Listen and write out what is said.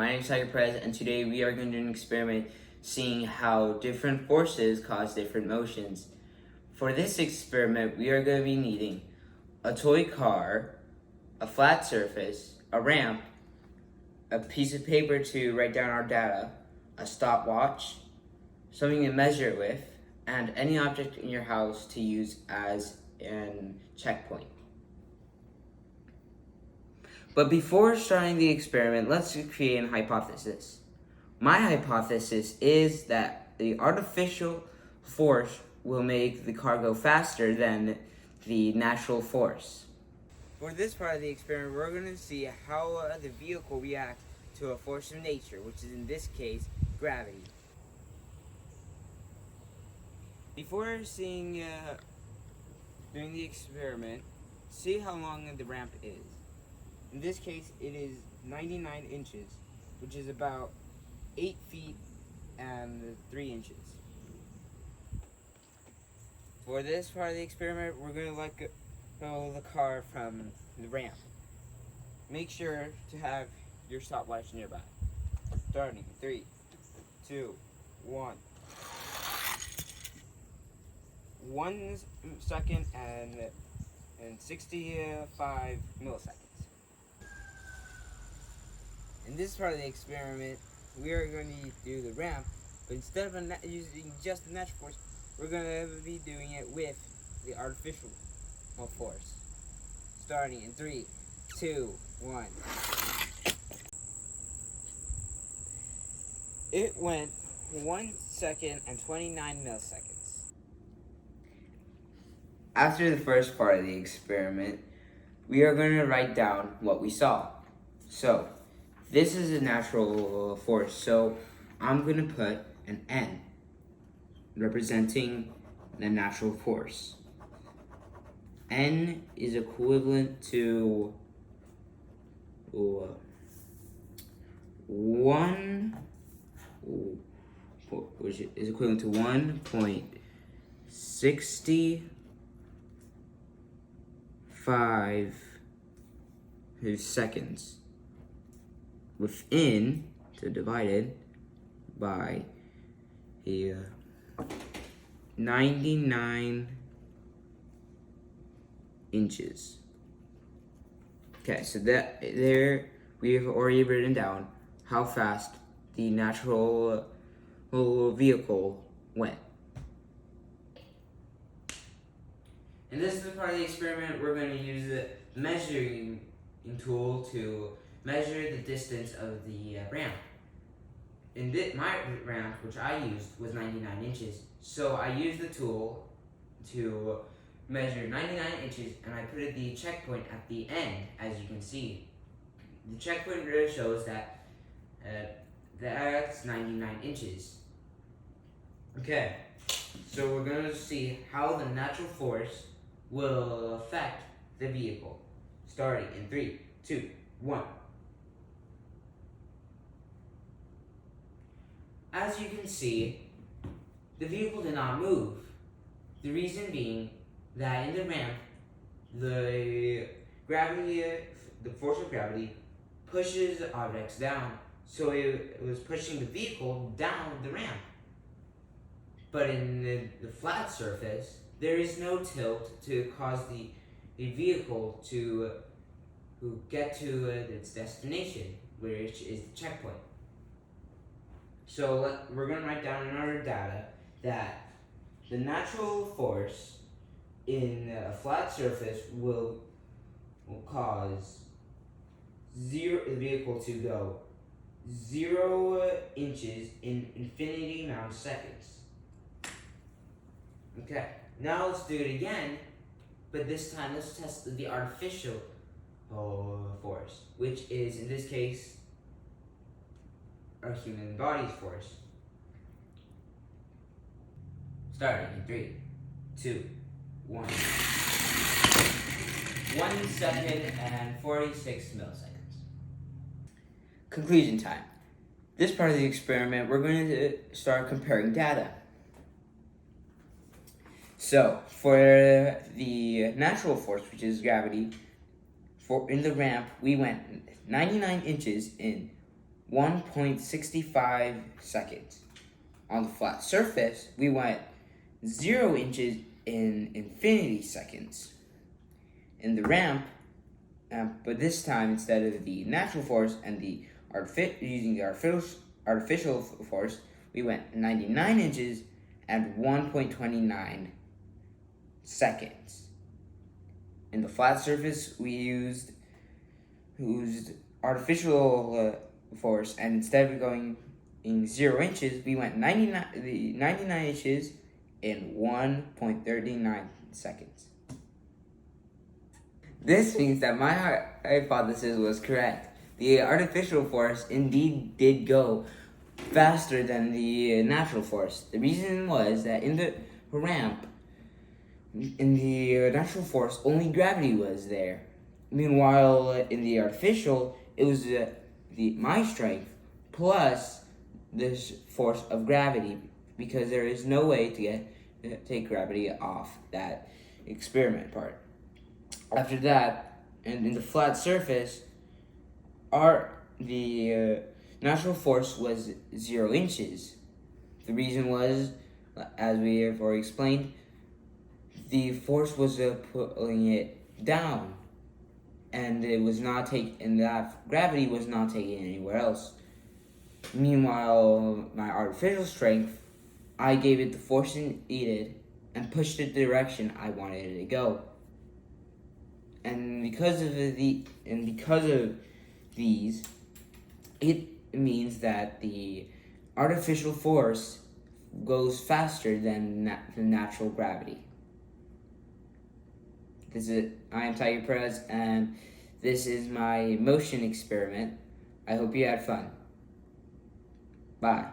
My name is Tiger Perez, and today we are going to do an experiment seeing how different forces cause different motions. For this experiment, we are going to be needing a toy car, a flat surface, a ramp, a piece of paper to write down our data, a stopwatch, something to measure it with, and any object in your house to use as a checkpoint. But before starting the experiment, let's create a hypothesis. My hypothesis is that the artificial force will make the car go faster than the natural force. For this part of the experiment, we're going to see how the vehicle reacts to a force of nature, which is in this case, gravity. Before doing the experiment, see how long the ramp is. In this case, it is 99 inches, which is about 8 feet and 3 inches. For this part of the experiment, we're going to let go the car from the ramp. Make sure to have your stopwatch nearby. Starting, 3, 2, 1. 1 second and 65 milliseconds. In this part of the experiment, we are going to do the ramp, but instead of using just the natural force, we're going to be doing it with the artificial force. Starting in 3, 2, 1. It went 1 second and 29 milliseconds. After the first part of the experiment, we are going to write down what we saw. So, this is a natural force, so I'm going to put an N representing the natural force. N is equivalent to 1.65 seconds. Within, divided by 99 inches. Okay, so that there we have already written down how fast the natural vehicle went. And this is the part of the experiment we're going to use the measuring tool to measure the distance of the ramp. In my ramp, which I used, was 99 inches, so I used the tool to measure 99 inches, and I put the checkpoint at the end, as you can see. The checkpoint really shows that that's 99 inches. Okay, so we're going to see how the natural force will affect the vehicle. Starting in 3, 2, 1. As you can see, the vehicle did not move. The reason being that in the ramp, the force of gravity pushes objects down, so it was pushing the vehicle down the ramp. But in the flat surface, there is no tilt to cause the vehicle to get to its destination, which is the checkpoint. So we're going to write down in our data that the natural force in a flat surface will cause the vehicle to go 0 inches in infinity amount of seconds. Okay, now let's do it again, but this time let's test the artificial force, which is in this case our human body's force. Starting in 3, 2, 1. 1 second and 46 milliseconds. Conclusion time. This part of the experiment, we're going to start comparing data. So, for the natural force, which is gravity, in the ramp, we went 99 inches in 1.65 seconds. On the flat surface, we went 0 inches in infinity seconds. In the ramp, but this time instead of the natural force and using the artificial force, we went 99 inches and 1.29 seconds. In the flat surface, we used artificial force, and instead of going in 0 inches, we went 99 inches in 1.39 seconds. This means that my hypothesis was correct. The artificial force indeed did go faster than the natural force. The reason was that in the ramp, in the natural force, only gravity was there. Meanwhile, in the artificial, it was my strength plus this force of gravity, because there is no way to take gravity off that experiment part. After that, and in the flat surface, the natural force was 0 inches. The reason was, as we have already explained, the force was pulling it down, and it was not taking, that gravity was not taken anywhere else. Meanwhile, my artificial strength, I gave it the force it needed and pushed it the direction I wanted it to go. And because of these, it means that the artificial force goes faster than the natural gravity. I am Tiger Perez, and this is my motion experiment. I hope you had fun. Bye.